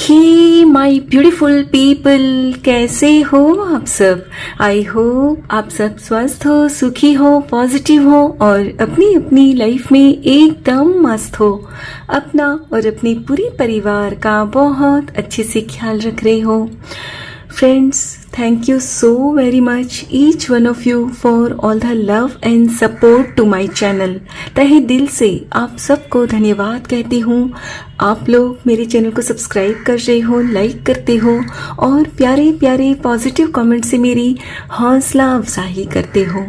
Hey my beautiful people, कैसे हो आप सब। आई होप आप सब स्वस्थ हो, सुखी हो, पॉजिटिव हो और अपनी अपनी लाइफ में एकदम मस्त हो। अपना और अपने पूरे परिवार का बहुत अच्छे से ख्याल रख रहे हो। Friends, thank you so very much each one of you for all the love and support to my channel। तहे दिल से आप सबको धन्यवाद कहती हूँ। आप लोग मेरे चैनल को सब्सक्राइब कर रहे हो, लाइक करते हो और प्यारे प्यारे पॉजिटिव कमेंट से मेरी हौसला अफजाई करते हो।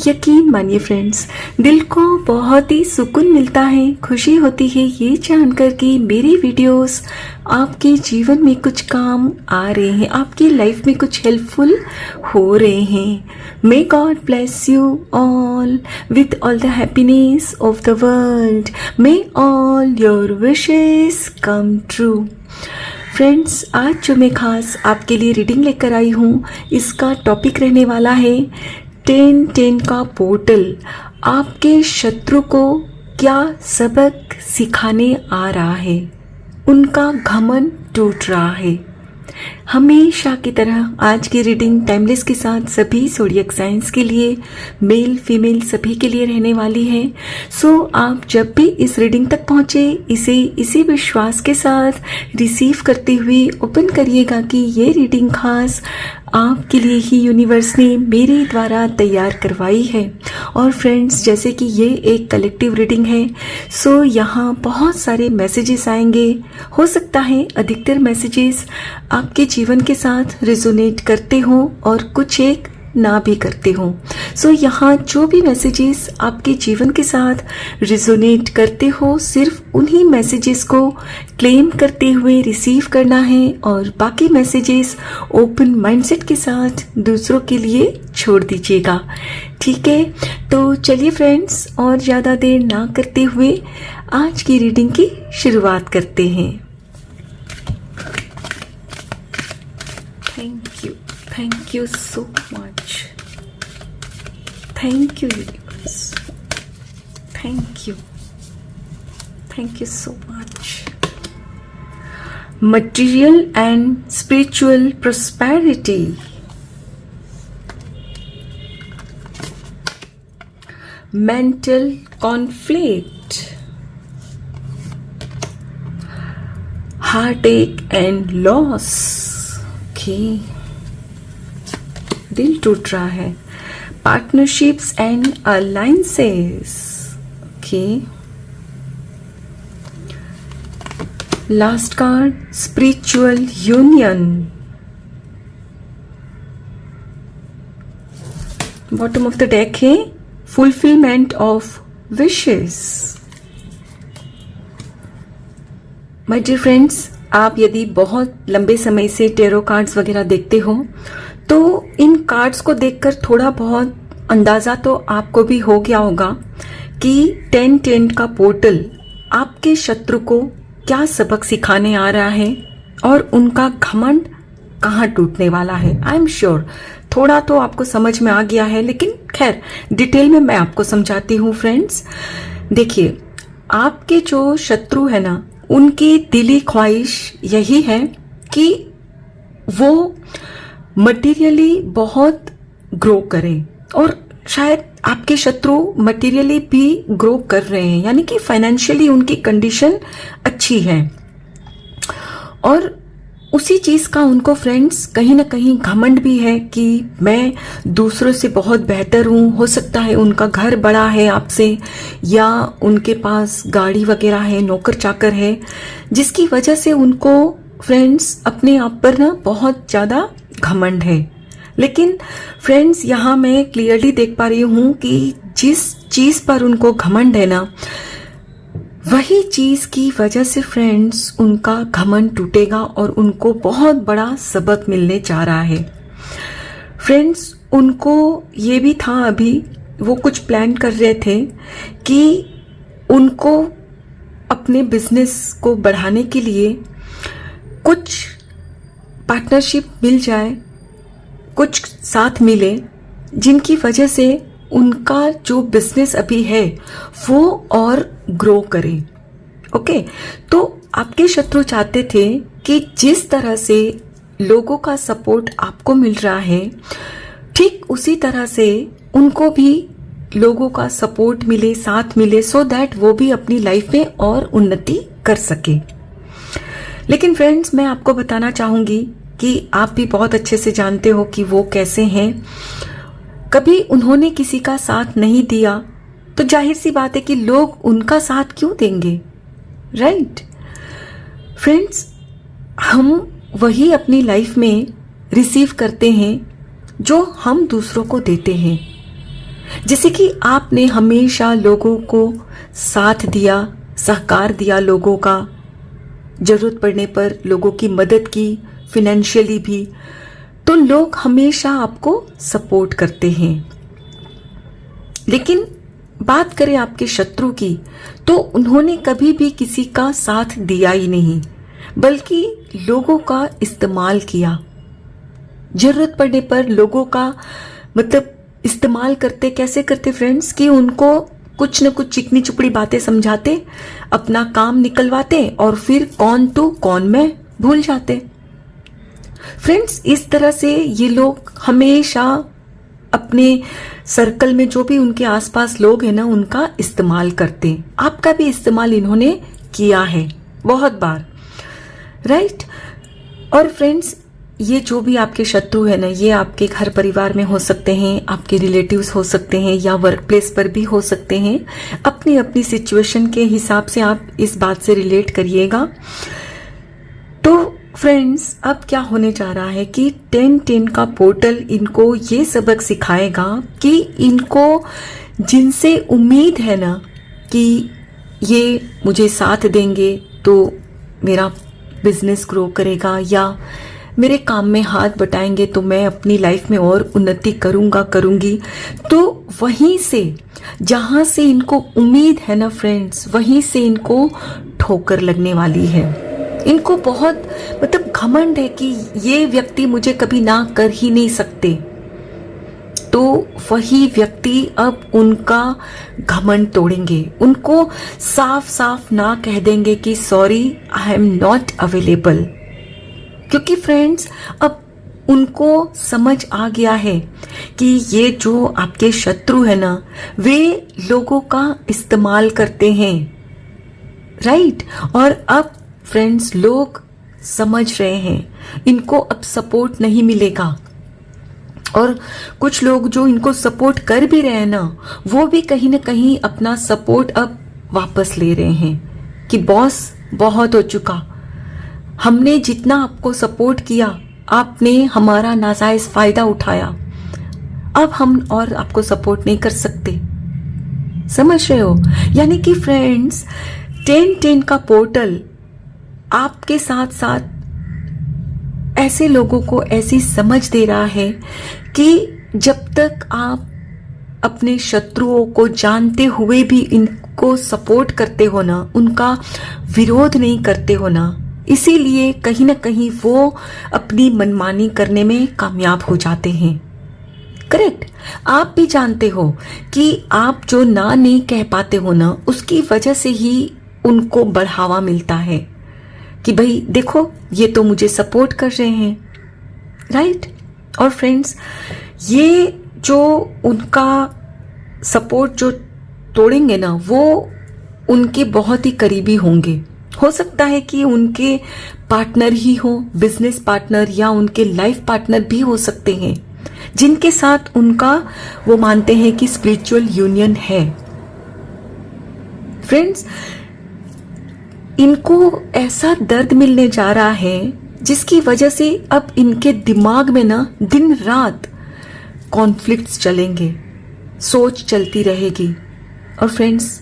यकीन मानिए फ्रेंड्स, दिल को बहुत ही सुकून मिलता है, खुशी होती है ये जानकर कि मेरी वीडियोस आपके जीवन में कुछ काम आ रहे हैं, आपकी लाइफ में कुछ हेल्पफुल हो रहे हैं। May God bless you all with all the happiness of the world. May all your wishes come true. Friends, आज जो मैं खास आपके लिए रीडिंग लेकर आई हूँ, इसका टॉपिक रहने वाला है 10-10 का पोर्टल। आपके शत्रु को क्या सबक सिखाने आ रहा है, उनका घमंड टूट रहा है। हमेशा की तरह आज की रीडिंग टाइमलेस के साथ सभी ज़ोडिएक साइंस के लिए, मेल फीमेल सभी के लिए रहने वाली है। सो आप जब भी इस रीडिंग तक पहुँचे, इसे इसी विश्वास के साथ रिसीव करते हुए ओपन करिएगा कि ये रीडिंग खास आपके लिए ही यूनिवर्स ने मेरे द्वारा तैयार करवाई है। और फ्रेंड्स, जैसे कि ये एक कलेक्टिव रीडिंग है, सो यहाँ बहुत सारे मैसेजेस आएंगे। हो सकता है अधिकतर मैसेजेस आपके जीवन के साथ रिजोनेट करते हो और कुछ एक ना भी करते हो। सो यहाँ जो भी मैसेजेस आपके जीवन के साथ रिजोनेट करते हो, सिर्फ उन्हीं मैसेजेस को क्लेम करते हुए रिसीव करना है और बाकी मैसेजेस ओपन माइंडसेट के साथ दूसरों के लिए छोड़ दीजिएगा। ठीक है, तो चलिए फ्रेंड्स, और ज़्यादा देर ना करते हुए आज की रीडिंग की शुरुआत करते हैं। Thank you so much. Thank you universe. Thank you. Thank you so much. Material and spiritual prosperity. Mental conflict. Heartache and loss. Okay. दिल टूट रहा है। Partnerships and alliances. Okay, last card spiritual union. Bottom of the deck है fulfilment of wishes. My dear friends, आप यदि बहुत लंबे समय से टेरो कार्ड्स वगैरह देखते हो तो इन कार्ड्स को देखकर थोड़ा बहुत अंदाजा तो आपको भी हो गया होगा कि 10-10 का पोर्टल आपके शत्रु को क्या सबक सिखाने आ रहा है और उनका घमंड कहाँ टूटने वाला है। आई एम श्योर थोड़ा तो आपको समझ में आ गया है, लेकिन खैर डिटेल में मैं आपको समझाती हूँ। फ्रेंड्स देखिए, आपके जो शत्रु है ना, उनकी दिली ख्वाहिश यही है कि वो मटेरियली बहुत ग्रो करें, और शायद आपके शत्रु मटेरियली भी ग्रो कर रहे हैं, यानी कि फाइनेंशियली उनकी कंडीशन अच्छी है। और उसी चीज़ का उनको फ्रेंड्स कहीं ना कहीं घमंड भी है कि मैं दूसरों से बहुत बेहतर हूँ। हो सकता है उनका घर बड़ा है आपसे, या उनके पास गाड़ी वगैरह है, नौकर चाकर है, जिसकी वजह से उनको फ्रेंड्स अपने आप पर ना बहुत ज़्यादा घमंड है। लेकिन फ्रेंड्स, यहाँ मैं क्लियरली देख पा रही हूँ कि जिस चीज़ पर उनको घमंड है ना, वही चीज़ की वजह से फ्रेंड्स उनका घमंड टूटेगा और उनको बहुत बड़ा सबक मिलने जा रहा है। फ्रेंड्स, उनको ये भी था, अभी वो कुछ प्लान कर रहे थे कि उनको अपने बिजनेस को बढ़ाने के लिए कुछ पार्टनरशिप मिल जाए, कुछ साथ मिले, जिनकी वजह से उनका जो बिजनेस अभी है वो और ग्रो करे। ओके, तो आपके शत्रु चाहते थे कि जिस तरह से लोगों का सपोर्ट आपको मिल रहा है, ठीक उसी तरह से उनको भी लोगों का सपोर्ट मिले, साथ मिले, सो दैट वो भी अपनी लाइफ में और उन्नति कर सके। लेकिन फ्रेंड्स, मैं आपको बताना चाहूंगी कि आप भी बहुत अच्छे से जानते हो कि वो कैसे हैं। कभी उन्होंने किसी का साथ नहीं दिया तो जाहिर सी बात है कि लोग उनका साथ क्यों देंगे, राइट? फ्रेंड्स, हम वही अपनी लाइफ में रिसीव करते हैं जो हम दूसरों को देते हैं। जैसे कि आपने हमेशा लोगों को साथ दिया, सहकार दिया, लोगों का जरूरत पड़ने पर लोगों की मदद की, फिनेंशियली भी, तो लोग हमेशा आपको सपोर्ट करते हैं। लेकिन बात करें आपके शत्रु की, तो उन्होंने कभी भी किसी का साथ दिया ही नहीं, बल्कि लोगों का इस्तेमाल किया। जरूरत पड़ने पर लोगों का मतलब इस्तेमाल करते, कैसे करते फ्रेंड्स, कि उनको कुछ न कुछ चिकनी चुपड़ी बातें समझाते, अपना काम निकलवाते और फिर कौन तू कौन मैं भूल जाते। फ्रेंड्स, इस तरह से ये लोग हमेशा अपने सर्कल में जो भी उनके आसपास लोग हैं ना, उनका इस्तेमाल करते। आपका भी इस्तेमाल इन्होंने किया है बहुत बार, राइट? और फ्रेंड्स, ये जो भी आपके शत्रु है ना, ये आपके घर परिवार में हो सकते हैं, आपके रिलेटिव्स हो सकते हैं, या वर्क प्लेस पर भी हो सकते हैं। अपनी अपनी सिचुएशन के हिसाब से आप इस बात से रिलेट करिएगा। तो फ्रेंड्स, अब क्या होने जा रहा है कि 10-10 का पोर्टल इनको ये सबक सिखाएगा कि इनको जिनसे उम्मीद है ना कि ये मुझे साथ देंगे तो मेरा बिजनेस ग्रो करेगा, या मेरे काम में हाथ बटाएंगे तो मैं अपनी लाइफ में और उन्नति करूंगी, तो वहीं से, जहां से इनको उम्मीद है ना फ्रेंड्स, वहीं से इनको ठोकर लगने वाली है। इनको बहुत मतलब घमंड है कि ये व्यक्ति मुझे कभी ना कर ही नहीं सकते, तो वही व्यक्ति अब उनका घमंड तोड़ेंगे, उनको साफ साफ ना कह देंगे कि sorry, I am not available. क्योंकि फ्रेंड्स, अब उनको समझ आ गया है कि ये जो आपके शत्रु है ना, वे लोगों का इस्तेमाल करते हैं, राइट? और अब फ्रेंड्स, लोग समझ रहे हैं इनको अब सपोर्ट नहीं मिलेगा। और कुछ लोग जो इनको सपोर्ट कर भी रहे हैं ना, वो भी कहीं ना कहीं अपना सपोर्ट अब वापस ले रहे हैं कि बॉस, बहुत हो चुका, हमने जितना आपको सपोर्ट किया, आपने हमारा नाजायज फायदा उठाया, अब हम और आपको सपोर्ट नहीं कर सकते। समझ रहे हो? यानी कि फ्रेंड्स, 10-10 का पोर्टल आपके साथ साथ ऐसे लोगों को ऐसी समझ दे रहा है कि जब तक आप अपने शत्रुओं को जानते हुए भी इनको सपोर्ट करते हो ना, उनका विरोध नहीं करते हो ना, इसीलिए कहीं ना कहीं वो अपनी मनमानी करने में कामयाब हो जाते हैं। करेक्ट? आप भी जानते हो कि आप जो ना नहीं कह पाते हो ना, उसकी वजह से ही उनको बढ़ावा मिलता है कि भाई देखो, ये तो मुझे सपोर्ट कर रहे हैं, राइट? और फ्रेंड्स, ये जो उनका सपोर्ट जो तोड़ेंगे ना, वो उनके बहुत ही करीबी होंगे। हो सकता है कि उनके पार्टनर ही हो, बिजनेस पार्टनर, या उनके लाइफ पार्टनर भी हो सकते हैं, जिनके साथ उनका वो मानते हैं कि स्पिरिचुअल यूनियन है। फ्रेंड्स, इनको ऐसा दर्द मिलने जा रहा है जिसकी वजह से अब इनके दिमाग में ना दिन रात कॉन्फ्लिक्ट्स चलेंगे, सोच चलती रहेगी। और फ्रेंड्स,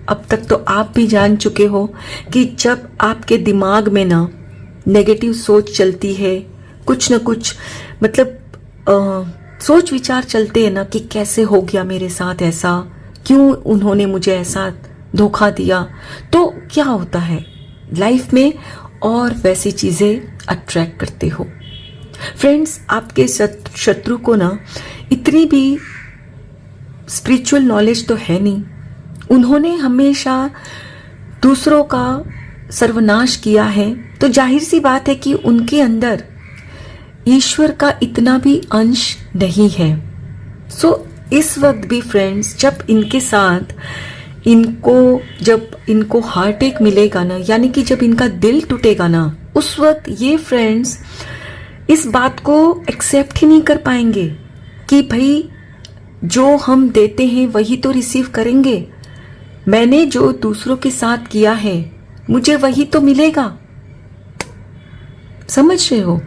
अब तक तो आप भी जान चुके हो कि जब आपके दिमाग में ना नेगेटिव सोच चलती है, कुछ न कुछ मतलब सोच विचार चलते हैं ना कि कैसे हो गया मेरे साथ ऐसा, क्यों उन्होंने मुझे ऐसा धोखा दिया, तो क्या होता है लाइफ में और वैसी चीजें अट्रैक्ट करते हो। फ्रेंड्स, आपके शत्रु को ना इतनी भी स्पिरिचुअल नॉलेज तो है नहीं, उन्होंने हमेशा दूसरों का सर्वनाश किया है, तो जाहिर सी बात है कि उनके अंदर ईश्वर का इतना भी अंश नहीं है। सो इस वक्त भी फ्रेंड्स, जब इनके साथ जब इनको हार्ट अटैक मिलेगा ना, यानी कि जब इनका दिल टूटेगा ना, उस वक्त ये फ्रेंड्स इस बात को एक्सेप्ट ही नहीं कर पाएंगे कि भाई जो हम देते हैं वही तो रिसीव करेंगे। मैंने जो दूसरों के साथ किया है मुझे वही तो मिलेगा। समझ रहे हो?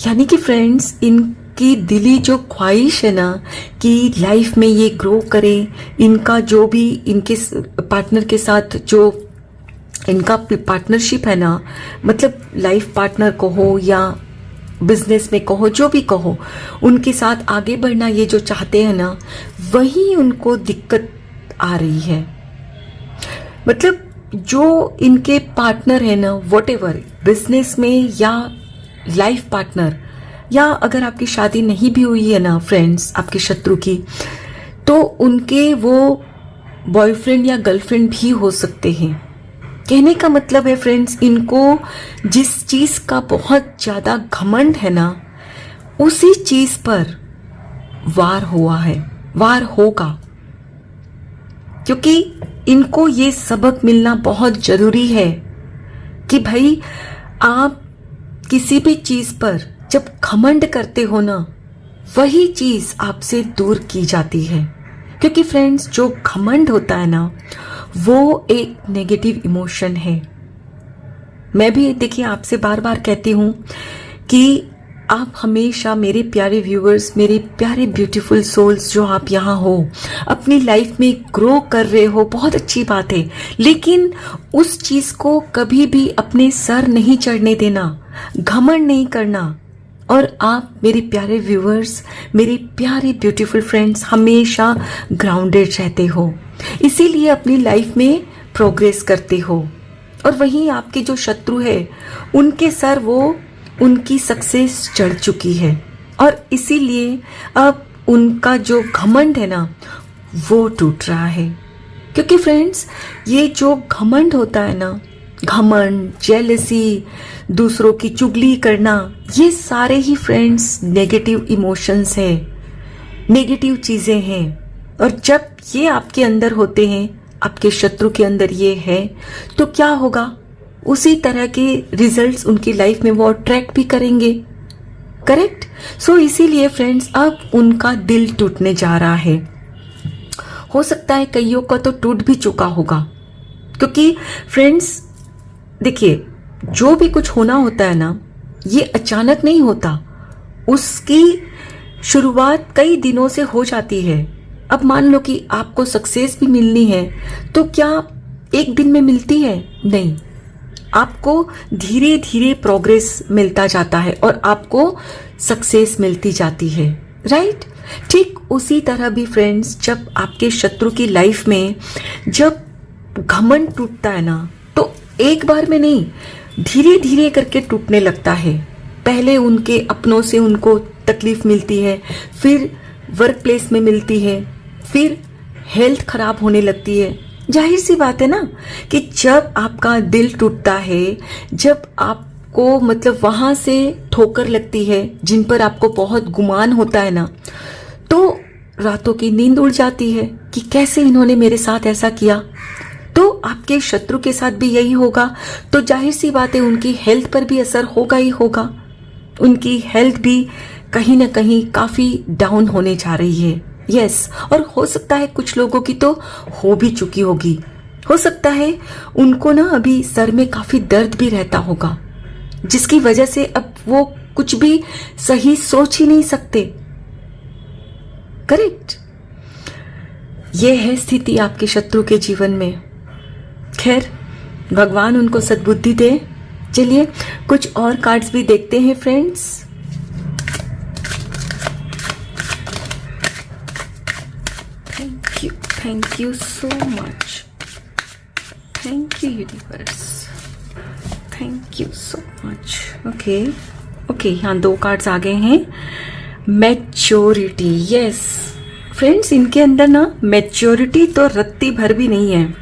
यानी कि फ्रेंड्स इनकी दिली जो ख्वाहिश है ना कि लाइफ में ये ग्रो करे, इनका जो भी इनके पार्टनर के साथ जो इनका पार्टनरशिप है ना, मतलब लाइफ पार्टनर कहो या बिजनेस में कहो, जो भी कहो, उनके साथ आगे बढ़ना ये जो चाहते हैं ना, वही उनको दिक्कत आ रही है। मतलब जो इनके पार्टनर है ना, व्हाटएवर, बिजनेस में या लाइफ पार्टनर, या अगर आपकी शादी नहीं भी हुई है ना फ्रेंड्स, आपके शत्रु की, तो उनके वो बॉयफ्रेंड या गर्लफ्रेंड भी हो सकते हैं। कहने का मतलब है फ्रेंड्स, इनको जिस चीज का बहुत ज्यादा घमंड है ना, उसी चीज पर वार हुआ है, वार होगा, क्योंकि इनको ये सबक मिलना बहुत जरूरी है कि भाई आप किसी भी चीज पर जब घमंड करते हो ना, वही चीज आपसे दूर की जाती है। क्योंकि फ्रेंड्स जो घमंड होता है ना, वो एक नेगेटिव इमोशन है। मैं भी देखिए आपसे बार बार कहती हूं कि आप हमेशा, मेरे प्यारे व्यूअर्स, मेरे प्यारे ब्यूटीफुल सोल्स जो आप यहाँ हो, अपनी लाइफ में ग्रो कर रहे हो, बहुत अच्छी बात है, लेकिन उस चीज को कभी भी अपने सर नहीं चढ़ने देना, घमंड नहीं करना। और आप मेरे प्यारे व्यूअर्स, मेरे प्यारे ब्यूटीफुल फ्रेंड्स, हमेशा ग्राउंडेड रहते हो, इसीलिए अपनी लाइफ में प्रोग्रेस करते हो। और वहीं आपके जो शत्रु है, उनके सर वो उनकी सक्सेस चढ़ चुकी है, और इसीलिए अब उनका जो घमंड है ना, वो टूट रहा है। क्योंकि फ्रेंड्स ये जो घमंड होता है ना, घमंड, जेलसी, दूसरों की चुगली करना, ये सारे ही फ्रेंड्स नेगेटिव इमोशंस है, नेगेटिव चीजें हैं। और जब ये आपके अंदर होते हैं, आपके शत्रु के अंदर ये है, तो क्या होगा? उसी तरह के रिजल्ट्स उनकी लाइफ में वो अट्रैक्ट भी करेंगे। करेक्ट? सो इसीलिए फ्रेंड्स अब उनका दिल टूटने जा रहा है। हो सकता है कईयों का तो टूट भी चुका होगा, क्योंकि फ्रेंड्स देखिए, जो भी कुछ होना होता है ना, ये अचानक नहीं होता, उसकी शुरुआत कई दिनों से हो जाती है। अब मान लो कि आपको सक्सेस भी मिलनी है, तो क्या एक दिन में मिलती है? नहीं, आपको धीरे धीरे प्रोग्रेस मिलता जाता है और आपको सक्सेस मिलती जाती है। राइट? ठीक उसी तरह भी फ्रेंड्स, जब आपके शत्रु की लाइफ में जब घमंड टूटता है ना, तो एक बार में नहीं, धीरे धीरे करके टूटने लगता है। पहले उनके अपनों से उनको तकलीफ मिलती है, फिर वर्क प्लेस में मिलती है, फिर हेल्थ खराब होने लगती है। जाहिर सी बात है ना कि जब आपका दिल टूटता है, जब आपको मतलब वहां से ठोकर लगती है, जिन पर आपको बहुत गुमान होता है ना, तो रातों की नींद उड़ जाती है कि कैसे इन्होंने मेरे साथ ऐसा किया। तो आपके शत्रु के साथ भी यही होगा, तो जाहिर सी बात है उनकी हेल्थ पर भी असर होगा ही होगा। उनकी हेल्थ भी कहीं ना कहीं काफी डाउन होने जा रही है। यस, और हो सकता है कुछ लोगों की तो हो भी चुकी होगी। हो सकता है उनको ना अभी सर में काफी दर्द भी रहता होगा, जिसकी वजह से अब वो कुछ भी सही सोच ही नहीं सकते। करेक्ट? ये है स्थिति आपके शत्रु के जीवन में। खैर, भगवान उनको सद्बुद्धि दे। चलिए कुछ और कार्ड्स भी देखते हैं friends. Thank you so much. Thank you universe, thank you so much. Okay, यहाँ 2 कार्ड्स आ गए हैं। मैच्योरिटी, यस फ्रेंड्स, इनके अंदर ना मैच्योरिटी तो रत्ती भर भी नहीं है।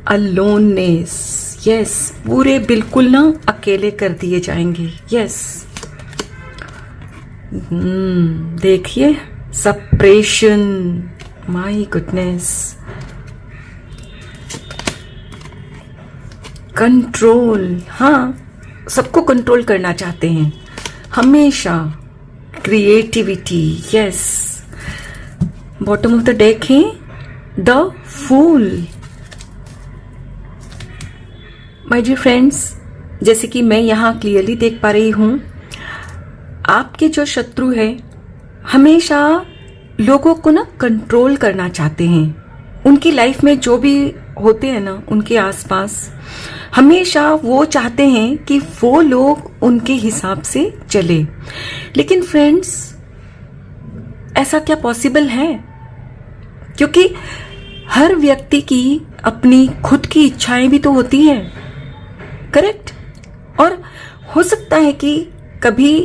अलोननेस, यस, पूरे बिल्कुल ना अकेले कर दिए जाएंगे। यस, देखिए, सप्रेशन, माय गुडनेस, कंट्रोल। हाँ, सबको कंट्रोल करना चाहते हैं हमेशा। Creativity, yes. Bottom of the deck है the fool. My dear friends, जैसे कि मैं यहाँ क्लियरली देख पा रही हूँ, आपके जो शत्रु है हमेशा लोगों को ना कंट्रोल करना चाहते हैं। उनकी लाइफ में जो भी होते हैं ना उनके आसपास, हमेशा वो चाहते हैं कि वो लोग उनके हिसाब से चले। लेकिन फ्रेंड्स, ऐसा क्या पॉसिबल है? क्योंकि हर व्यक्ति की अपनी खुद की इच्छाएं भी तो होती हैं, करेक्ट? और हो सकता है कि कभी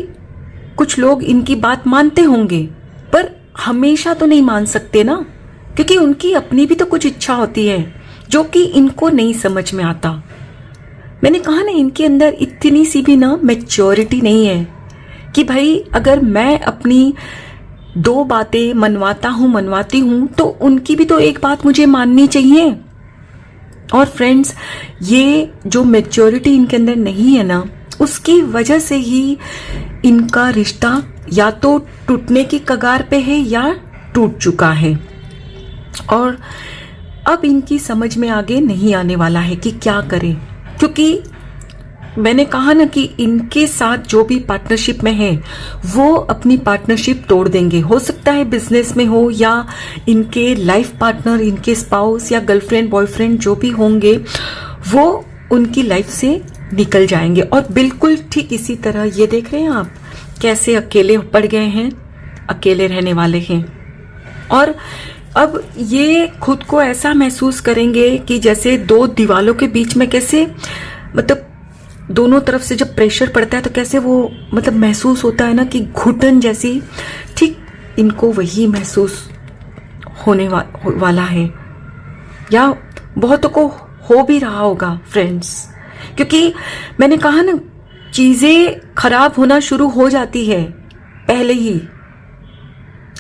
कुछ लोग इनकी बात मानते होंगे, पर हमेशा तो नहीं मान सकते ना, क्योंकि उनकी अपनी भी तो कुछ इच्छा होती है जो कि इनको नहीं समझ में आता। मैंने कहा ना, इनके अंदर इतनी सी भी ना मैच्योरिटी नहीं है कि भाई अगर मैं अपनी दो बातें मनवाती हूं तो उनकी भी तो एक बात मुझे माननी चाहिए। और फ्रेंड्स, ये जो मैच्योरिटी इनके अंदर नहीं है ना, उसकी वजह से ही इनका रिश्ता या तो टूटने की कगार पे है या टूट चुका है। और अब इनकी समझ में आगे नहीं आने वाला है कि क्या करें, क्योंकि मैंने कहा ना कि इनके साथ जो भी पार्टनरशिप में है वो अपनी पार्टनरशिप तोड़ देंगे। हो सकता है बिजनेस में हो या इनके लाइफ पार्टनर, इनके स्पाउस या गर्लफ्रेंड बॉयफ्रेंड जो भी होंगे वो उनकी लाइफ से निकल जाएंगे। और बिल्कुल ठीक इसी तरह ये देख रहे हैं आप कैसे अकेले पड़ गए हैं, अकेले रहने वाले हैं। और अब ये खुद को ऐसा महसूस करेंगे कि जैसे दो दीवालों के बीच में कैसे, मतलब दोनों तरफ से जब प्रेशर पड़ता है तो कैसे वो मतलब महसूस होता है ना कि घुटन जैसी, ठीक इनको वही महसूस होने वाला है, या बहुतों को हो भी रहा होगा फ्रेंड्स। क्योंकि मैंने कहा ना, चीजें खराब होना शुरू हो जाती है पहले ही।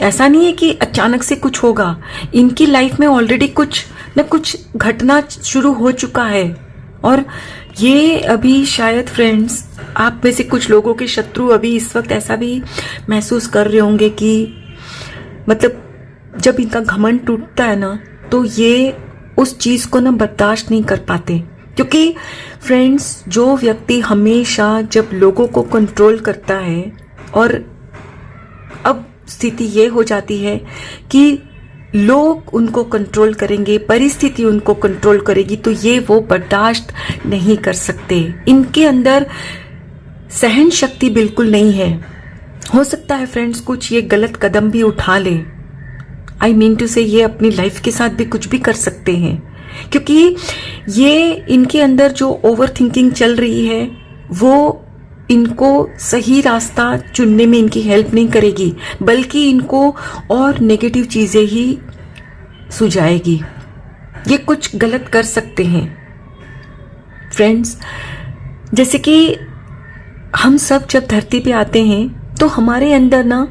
ऐसा नहीं है कि अचानक से कुछ होगा, इनकी लाइफ में ऑलरेडी कुछ न कुछ घटना शुरू हो चुका है। और ये अभी शायद फ्रेंड्स, आप में से कुछ लोगों के शत्रु अभी इस वक्त ऐसा भी महसूस कर रहे होंगे कि मतलब जब इनका घमंड टूटता है ना तो ये उस चीज को ना बर्दाश्त नहीं कर पाते। क्योंकि फ्रेंड्स, जो व्यक्ति हमेशा जब लोगों को कंट्रोल करता है, और अब स्थिति ये हो जाती है कि लोग उनको कंट्रोल करेंगे, परिस्थिति उनको कंट्रोल करेगी, तो ये वो बर्दाश्त नहीं कर सकते। इनके अंदर सहन शक्ति बिल्कुल नहीं है। हो सकता है फ्रेंड्स कुछ ये गलत कदम भी उठा ले। आई मीन टू से ये अपनी लाइफ के साथ भी कुछ भी कर सकते हैं, क्योंकि ये इनके अंदर जो ओवर थिंकिंग चल रही है वो इनको सही रास्ता चुनने में इनकी हेल्प नहीं करेगी, बल्कि इनको और नेगेटिव चीजें ही सुझाएगी। ये कुछ गलत कर सकते हैं फ्रेंड्स। जैसे कि हम सब जब धरती पे आते हैं तो हमारे अंदर ना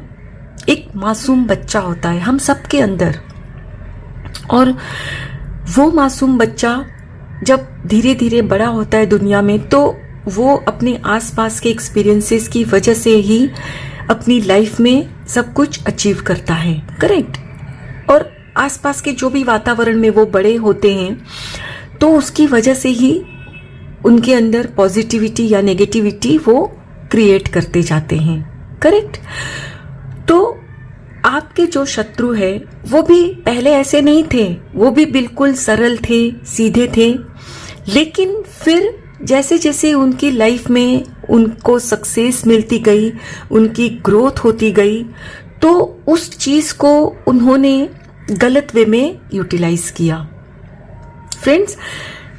एक मासूम बच्चा होता है, हम सब के अंदर। और वो मासूम बच्चा जब धीरे धीरे बड़ा होता है दुनिया में, तो वो अपने आसपास के एक्सपीरियंसेस की वजह से ही अपनी लाइफ में सब कुछ अचीव करता है, करेक्ट? और आसपास के जो भी वातावरण में वो बड़े होते हैं तो उसकी वजह से ही उनके अंदर पॉजिटिविटी या नेगेटिविटी वो क्रिएट करते जाते हैं, करेक्ट? तो आपके जो शत्रु है वो भी पहले ऐसे नहीं थे, वो भी बिल्कुल सरल थे, सीधे थे। लेकिन फिर जैसे जैसे उनकी लाइफ में उनको सक्सेस मिलती गई, उनकी ग्रोथ होती गई, तो उस चीज को उन्होंने गलत वे में यूटिलाइज किया। फ्रेंड्स,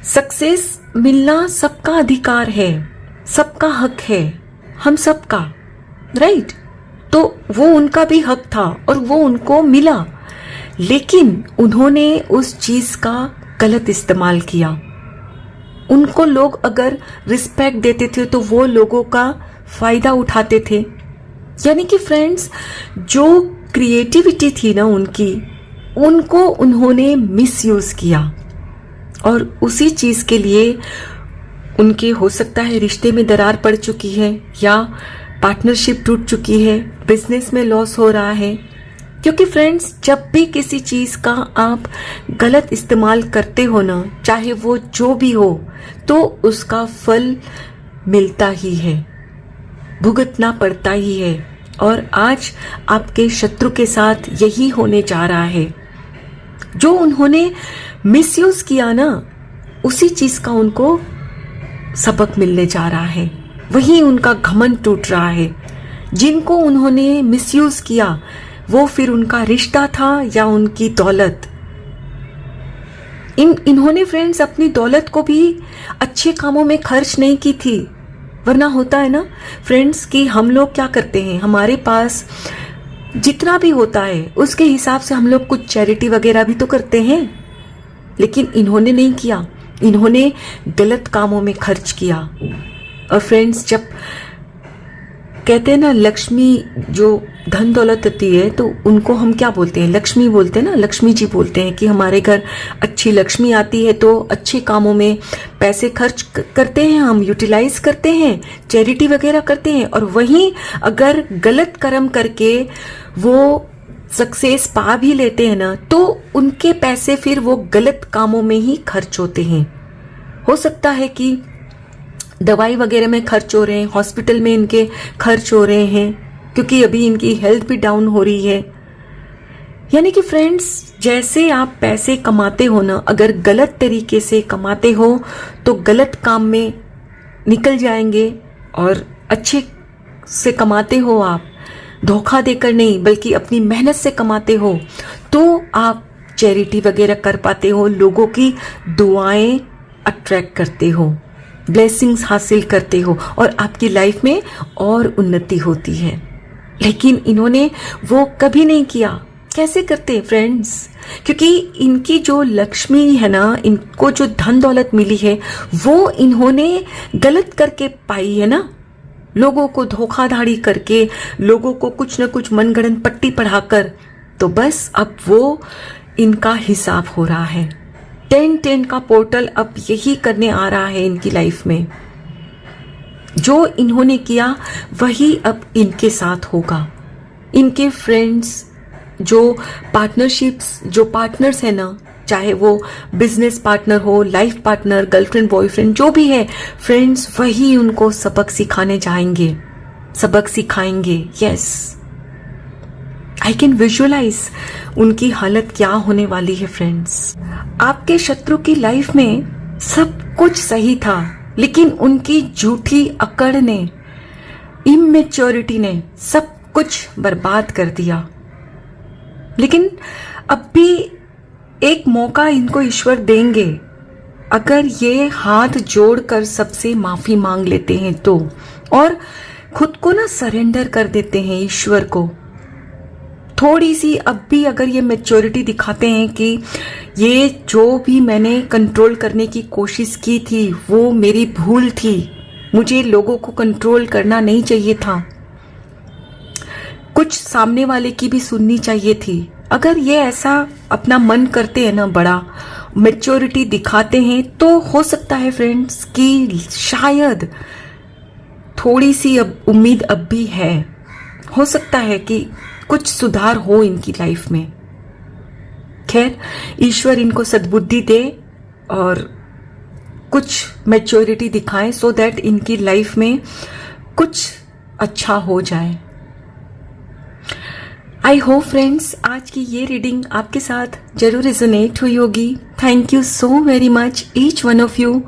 सक्सेस मिलना सबका अधिकार है, सबका हक है, हम सबका, राइट? तो वो उनका भी हक था और वो उनको मिला, लेकिन उन्होंने उस चीज का गलत इस्तेमाल किया। उनको लोग अगर रिस्पेक्ट देते थे तो वो लोगों का फायदा उठाते थे। यानी कि फ्रेंड्स, जो क्रिएटिविटी थी ना उनकी, उनको उन्होंने मिसयूज किया और उसी चीज के लिए उनके हो सकता है रिश्ते में दरार पड़ चुकी है या पार्टनरशिप टूट चुकी है, बिजनेस में लॉस हो रहा है। क्योंकि फ्रेंड्स, जब भी किसी चीज का आप गलत इस्तेमाल करते हो ना, चाहे वो जो भी हो, तो उसका फल मिलता ही है, भुगतना पड़ता ही है। और आज आपके शत्रु के साथ यही होने जा रहा है। जो उन्होंने मिसयूज किया ना, उसी चीज का उनको सबक मिलने जा रहा है, वही उनका घमंड टूट रहा है। जिनको उन्होंने मिसयूज किया वो फिर उनका रिश्ता था या उनकी दौलत। इन्होंने फ्रेंड्स अपनी दौलत को भी अच्छे कामों में खर्च नहीं की थी। वरना होता है ना फ्रेंड्स कि हम लोग क्या करते हैं, हमारे पास जितना भी होता है उसके हिसाब से हम लोग कुछ चैरिटी वगैरह भी तो करते हैं। लेकिन इन्होंने नहीं किया, इन्होंने गलत कामों में खर्च किया। और फ्रेंड्स, जब कहते हैं ना लक्ष्मी, जो धन दौलत होती है तो उनको हम क्या बोलते हैं, लक्ष्मी बोलते हैं ना, लक्ष्मी जी बोलते हैं कि हमारे घर अच्छी लक्ष्मी आती है तो अच्छे कामों में पैसे खर्च करते हैं, हम यूटिलाइज करते हैं, चैरिटी वगैरह करते हैं। और वहीं अगर गलत कर्म करके वो सक्सेस पा भी लेते हैं ना, तो उनके पैसे फिर वो गलत कामों में ही खर्च होते हैं। हो सकता है कि दवाई वगैरह में खर्च हो रहे हैं, हॉस्पिटल में इनके खर्च हो रहे हैं, क्योंकि अभी इनकी हेल्थ भी डाउन हो रही है। यानी कि फ्रेंड्स, जैसे आप पैसे कमाते हो ना, अगर गलत तरीके से कमाते हो तो गलत काम में निकल जाएंगे। और अच्छे से कमाते हो आप, धोखा देकर नहीं बल्कि अपनी मेहनत से कमाते हो, तो आप चैरिटी वगैरह कर पाते हो, लोगों की दुआएं अट्रैक्ट करते हो, ब्लेसिंग्स हासिल करते हो और आपकी लाइफ में और उन्नति होती है। लेकिन इन्होंने वो कभी नहीं किया। कैसे करते फ्रेंड्स? क्योंकि इनकी जो लक्ष्मी है ना, इनको जो धन दौलत मिली है वो इन्होंने गलत करके पाई है ना, लोगों को धोखाधड़ी करके, लोगों को कुछ न कुछ मनगढ़ंत पट्टी पढ़ाकर। तो बस अब वो इनका हिसाब हो रहा है। 10-10 का पोर्टल अब यही करने आ रहा है इनकी लाइफ में। जो इन्होंने किया वही अब इनके साथ होगा। इनके फ्रेंड्स, जो पार्टनरशिप्स, जो पार्टनर्स है ना, चाहे वो बिजनेस पार्टनर हो, लाइफ पार्टनर, गर्लफ्रेंड, बॉयफ्रेंड, जो भी है फ्रेंड्स, वही उनको सबक सिखाने जाएंगे, सबक सिखाएंगे। यस, आई कैन विजुअलाइज उनकी हालत क्या होने वाली है फ्रेंड्स। आपके शत्रु की लाइफ में सब कुछ सही था, लेकिन उनकी झूठी अकड़ ने, इमेच्योरिटी ने सब कुछ बर्बाद कर दिया। लेकिन अब भी एक मौका इनको ईश्वर देंगे, अगर ये हाथ जोड़कर सबसे माफी मांग लेते हैं तो, और खुद को ना सरेंडर कर देते हैं ईश्वर को। थोड़ी सी अब भी अगर ये मैच्योरिटी दिखाते हैं कि ये जो भी मैंने कंट्रोल करने की कोशिश की थी वो मेरी भूल थी, मुझे लोगों को कंट्रोल करना नहीं चाहिए था, कुछ सामने वाले की भी सुननी चाहिए थी। अगर ये ऐसा अपना मन करते हैं ना, बड़ा मैच्योरिटी दिखाते हैं, तो हो सकता है फ्रेंड्स कि शायद थोड़ी सी अब उम्मीद अब भी है, हो सकता है कि कुछ सुधार हो इनकी लाइफ में। खैर, ईश्वर इनको सद्बुद्धि दे और कुछ मैच्योरिटी दिखाएं, सो दैट इनकी लाइफ में कुछ अच्छा हो जाए। आई होप फ्रेंड्स आज की ये रीडिंग आपके साथ जरूर रेजोनेट हुई होगी। Thank you so very much each one of you.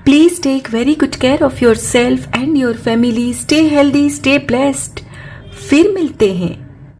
Please take very good care of yourself and your family. Stay healthy, stay blessed. फिर मिलते हैं